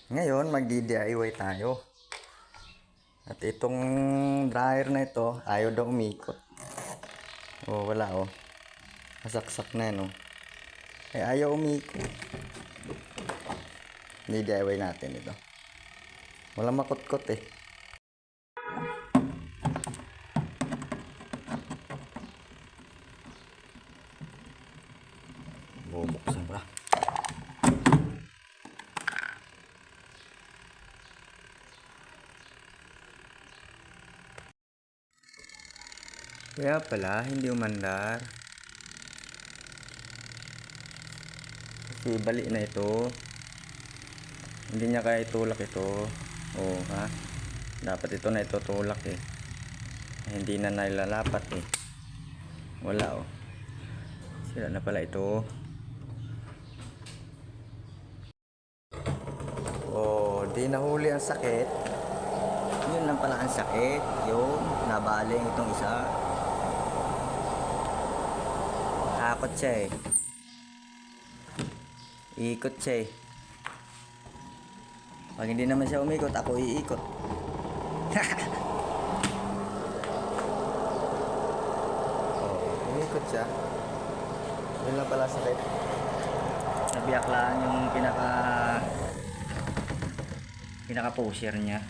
Ngayon, magdi-DIY tayo. At itong dryer na ito, ayaw daw umikot. Oh, wala oh. Nasaksak na yan oh. Eh, ayaw umikot. Di-DIY natin ito. Wala makot-kot eh. Bubuksan pa. Kaya pala, hindi umandar. Kasi bali na ito. Hindi niya kaya itulak ito. Oo, ha? Dapat ito na itutulak eh. Hindi na nailalapat eh. Wala oh. Sira na pala ito. Oh, di nahuli ang sakit. Yun lang pala ang sakit. Yun, nabaling itong isa. Takot siya eh. Iikot siya eh. Pag hindi naman siya umikot, ako iikot. Oh, umikot siya. Yun lang pala sakit. Nabiyaklaan yung pinaka pusher niya.